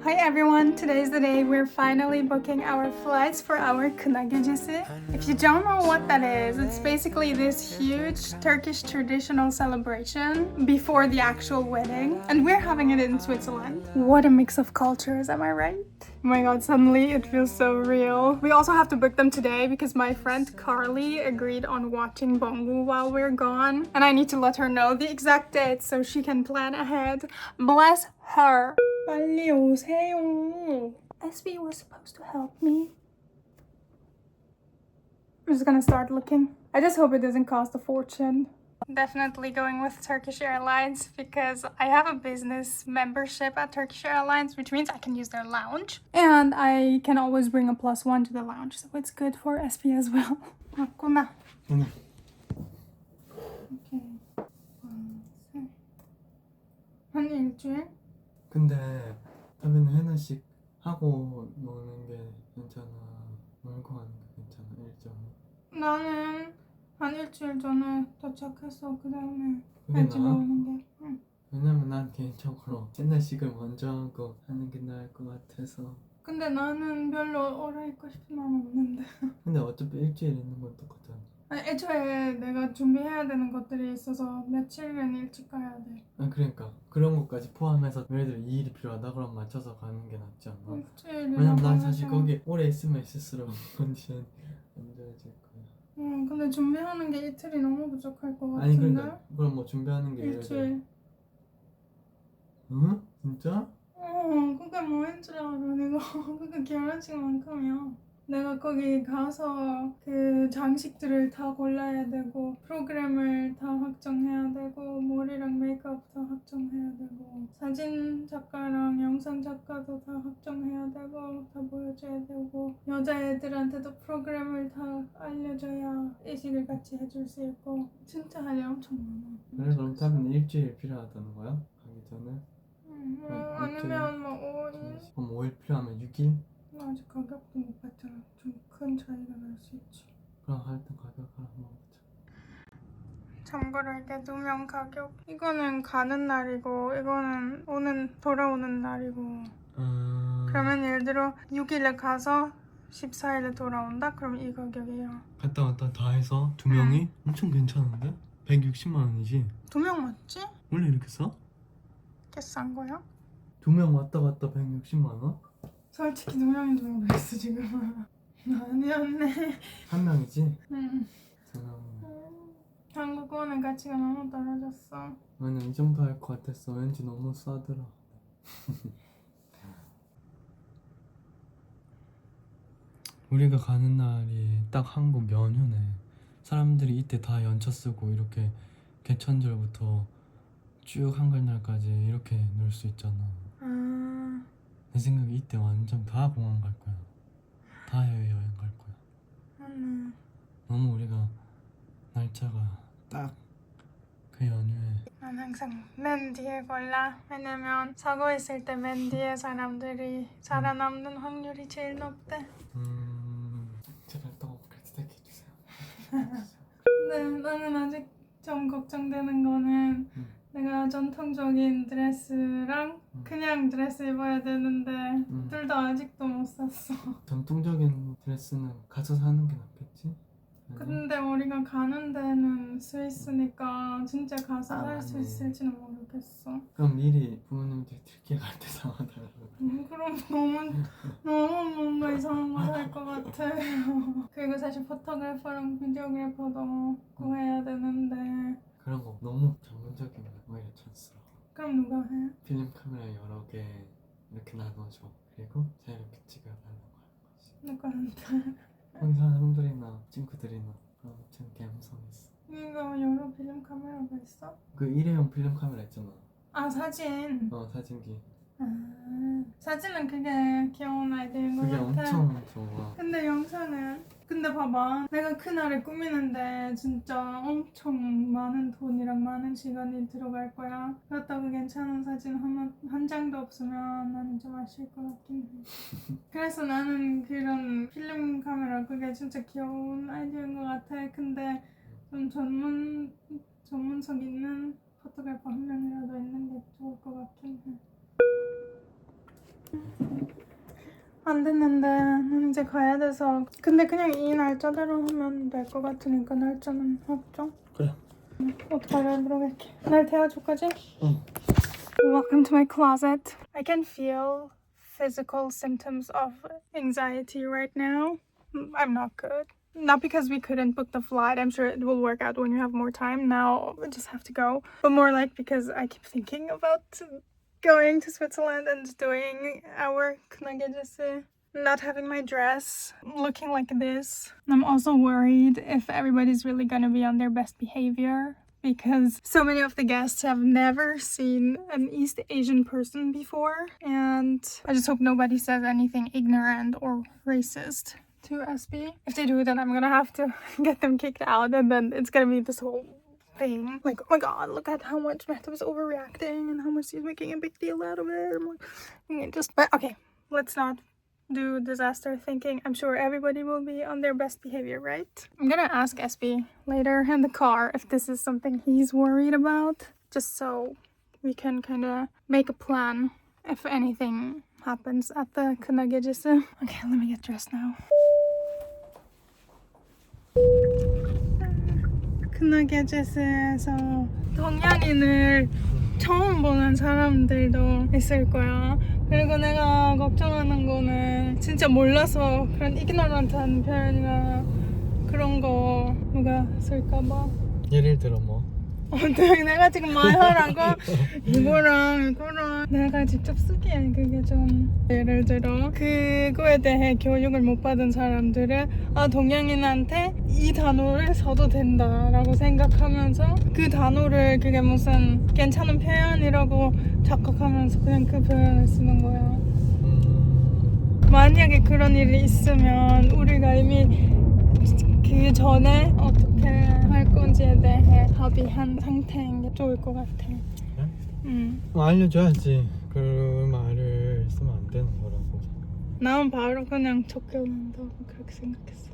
Hi everyone, today's the day we're finally booking our flights for our Kına Gecesi. If you don't know what that is, it's basically this huge Turkish traditional celebration before the actual wedding, and we're having it in Switzerland. What a mix of cultures, am I right? Oh my god, suddenly it feels so real. We also have to book them today because my friend Carly agreed on watching Bongu while we're gone, and I need to let her know the exact date so she can plan ahead. Bless her. 빨리 오세요. SB was supposed to help me. I'm just gonna start looking. I just hope it doesn't cost a fortune. Definitely going with Turkish Airlines because I have a business membership at Turkish Airlines, which means I can use their lounge. And I can always bring a +1 to the lounge, so it's good for SB as well. 맞구나. 오늘 오케이. 한 일주일? 근데 하면 하나씩 하고 노는 게 괜찮아? 놀고 하는 게 괜찮아? 일정? 나는 한 일주일 전에 도착했어. 그 다음에 그게 집에 나아? 오는 게. 응. 왜냐면 난 개인적으로 옛날식을 먼저 하고 하는 게 나을 것 같아서. 근데 나는 별로 오래 있고 싶은 마음 없는데. 근데 어차피 일주일 있는 건 똑같잖아. 아니, 애초에 내가 준비해야 되는 것들이 있어서 며칠은 일찍 가야 돼. 아 그러니까 그런 것까지 포함해서 예를 들어 2일이 필요하다 그럼 맞춰서 가는 게 낫지 않아? 일주일이라고 왜냐면 난 사실 해서. 거기 오래 있으면 있을수록 컨디션이 안 좋아질 거야. 근데 준비하는 게 이틀이 너무 부족할 것 같은데. 아니 그러니까 그럼 뭐 준비하는 게 예를 들어 일주일. 응? 진짜? 그게 뭐인 줄 알아. 내가 그게 결혼식만큼이야. 내가 거기 가서 그 장식들을 다 골라야 되고 프로그램을 다 확정해야 되고 머리랑 메이크업 다 확정해야 되고 사진 작가랑 영상 작가도 다 확정해야 되고 다 보여줘야 되고 여자애들한테도 프로그램을 다 알려줘야 이식을 같이 해줄 수 있고 진짜 할 일 엄청 많아. 그래 그럼 타면 일주일 필요하다는 거야? 가기 전에? 아니면 뭐 5일? 그럼 5일 필요하면 6일? 아직 가격도 못 봤잖아. 좀 큰 차이가 날 수 있지. 그럼 하여튼 가격을 한번 보자. 참고로 이게 2명 가격. 이거는 가는 날이고 이거는 돌아오는 날이고. 그러면 예를 들어 6일에 가서 14일에 돌아온다? 그럼 이 가격이에요. 갔다 왔다 다 해서 두 명이? 엄청 괜찮은데? 160만 원이지? 2명 맞지? 원래 이렇게 싸? 꽤 싼 거야? 두 명 왔다 갔다 160만 원? 솔직히 2명인 줄 모르겠어 지금. 아니었네. 한 명이지? 응. 음. 한국어는 가치가 너무 떨어졌어. 나는 이 정도 할 것 같았어. 왠지 너무 싸더라. 우리가 가는 날이 딱 한국 연휴네. 사람들이 이때 다 연차 쓰고 이렇게 개천절부터 쭉 한글날까지 이렇게 놀 수 있잖아. 내 생각에 이때 완전 다 공항 갈 거야. 다 해외여행 갈 거야. 너무 우리가 날짜가 딱 그 연휴에. 난 항상 맨 뒤에 골라. 왜냐면 서고 있을 때 맨 뒤에 사람들이 살아남는 확률이 제일 높대. 제발 또 그렇게 해주세요. 근데 나는 아직 좀 걱정되는 거는 내가 전통적인 드레스랑 그냥 드레스 입어야 되는데 둘 다 아직도 못 샀어. 전통적인 드레스는 가서 사는 게 낫겠지? 근데 우리가 가는 데는 스위스니까 진짜 가서 살 수 맞네. 있을지는 모르겠어. 그럼 미리 부모님들 들게 갈 때 사와달라고. 그럼 너무 뭔가 이상한 거 살 것 같아. 그리고 사실 포토그래퍼랑 비디오그래퍼도 구해야 되는데. 그런 거 너무 전문적이면 오히려 촌스러워. 그럼 누가 해? 필름 카메라 여러 개 이렇게 나눠줘. 그리고 자유롭게 찍어달라고 하는 거지. 누구한테? 거기 사람들이나 친구들이나 엄청 감성있어. 이거 여러 필름 카메라가 있어? 그 일회용 필름 카메라 있잖아. 아, 사진. 사진기. 사진은 그게 귀여운 아이디어인 것 그게 같아. 엄청 좋아. 근데 영상은? 근데 봐봐, 내가 그날을 꾸미는데 진짜 엄청 많은 돈이랑 많은 시간이 들어갈 거야. 그렇다고 괜찮은 사진 한 장도 없으면 나는 좀 아쉬울 것 같긴 해. 그래서 나는 그런 필름 카메라 그게 진짜 귀여운 아이디어인 것 같아. 근데 좀 전문성 있는 포토그래퍼 한 명이라도 있는 게 좋을 것 같긴 해. 안 됐는데 난 이제 가야 돼서. 근데 그냥 이 날짜대로 하면 될 것 같으니까 날짜는 확정. 그래. 옷 갈아입으러 갈게. 날 태워줄까지? 응. Welcome to my closet. I can feel physical symptoms of anxiety right now. I'm not good. Not because we couldn't book the flight. I'm sure it will work out when you have more time. Now we just have to go. But more like because I keep thinking about going to Switzerland and doing our knagejesu. Not having my dress, looking like this. I'm also worried if everybody's really gonna be on their best behavior because so many of the guests have never seen an East Asian person before, and I just hope nobody says anything ignorant or racist to SB. If they do, then I'm gonna have to get them kicked out, and then it's gonna be this whole thing. Like, oh my god, look at how much Mehta was overreacting and how much he's making a big deal out of it. I'm like, but okay, let's not do disaster thinking. I'm sure everybody will be on their best behavior, right? I'm gonna ask SB later in the car if this is something he's worried about, just so we can kind of make a plan if anything happens at the knagejesu. Okay, let me get dressed now. knagejesu에서 동양인을 처음 보는 사람들도 있을 거야. 그리고 내가 걱정하는 거는 진짜 몰라서 그런 ignorant한 표현이나 그런 거 누가 쓸까봐. 예를 들어 뭐? 내가 지금 말하라고 이거랑 내가 직접 쓰기엔 그게 좀, 예를 들어 그거에 대해 교육을 못 받은 사람들은 동양인한테 이 단어를 써도 된다라고 생각하면서 그 단어를 그게 무슨 괜찮은 표현이라고 착각하면서 그냥 그 표현을 쓰는 거야. 만약에 그런 일이 있으면 우리가 이미 그 전에 어떻게 할 건지에 대해 합의한 상태인 게 좋을 것 같아. 응. 알려줘야지. 그 말을 쓰면 안 되는 거라고. 나는 바로 그냥 적용한다고 그렇게 생각했어.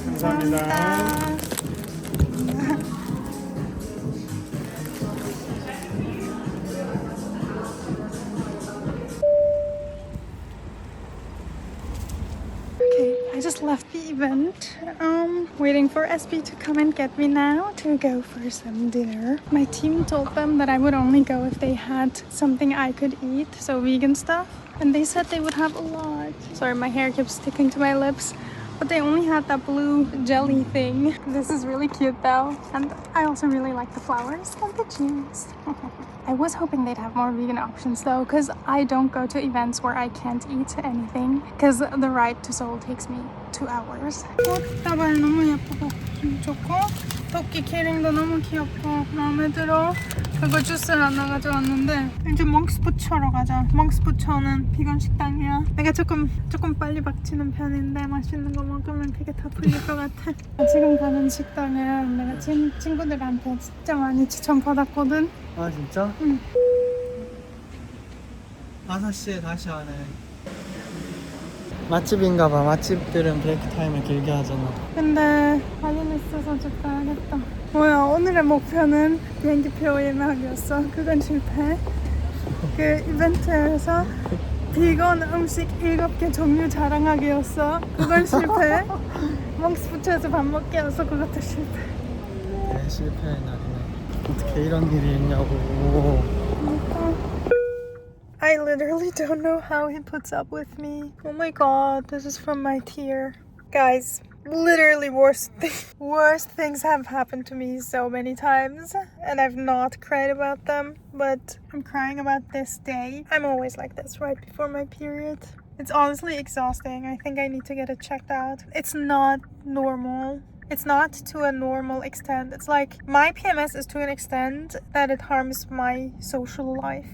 감사합니다. Okay, I just left the event. Waiting for SB to come and get me now to go for some dinner. My team told them that I would only go if they had something I could eat, so vegan stuff. And they said they would have a lot. Sorry, my hair keeps sticking to my lips. But they only had that blue jelly thing. This is really cute though. And I also really like the flowers and the jeans. I was hoping they'd have more vegan options though, because I don't go to events where I can't eat anything, because the ride to Seoul takes me 2 hours. 꽃다발 너무 예쁘고 좋고 토끼 키링도 너무 귀엽고 마음에 들어. 그거 주스를 하나 가져왔는데 이제 멍스푸처로 가자. 멍스푸처는 비건 식당이야. 내가 조금 빨리 박치는 편인데 맛있는 거 먹으면 그게 다 풀릴 것 같아. 지금 가는 식당은 내가 친구들한테 진짜 많이 추천받았거든. 아 진짜? 응. 5시에 다시 하네. 맛집인가봐. 맛집들은 브레이크 타임을 길게 하잖아. 근데 할인 있어서 좀 가야겠다. 뭐야, 오늘의 목표는 비행기표 예매하기였어. 그건 실패. 그 이벤트에서 비건 음식 7개 종류 자랑하기였어. 그건 실패. 멍스푸처에서 밥 먹기였어. 그것도 실패. 네, 실패의 날이네. 어떻게 이런 일이 있냐고. I literally don't know how he puts up with me. Oh my god, this is from my tier. Guys, literally worst things have happened to me so many times, and I've not cried about them, but I'm crying about this day. I'm always like this right before my period. It's honestly exhausting. I think I need to get it checked out. It's not normal. It's not to a normal extent. It's like my PMS is to an extent that it harms my social life.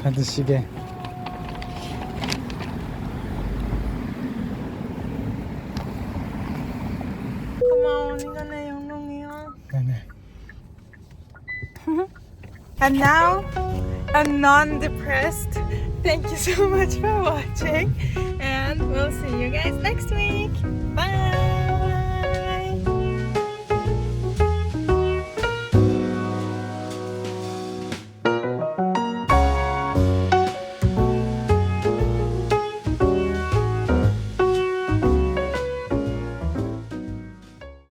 가드시계. 고마워. 많이 가네 영롱이야. 네네. And now, I'm non-depressed. Thank you so much for watching, and we'll see you guys next week. Bye!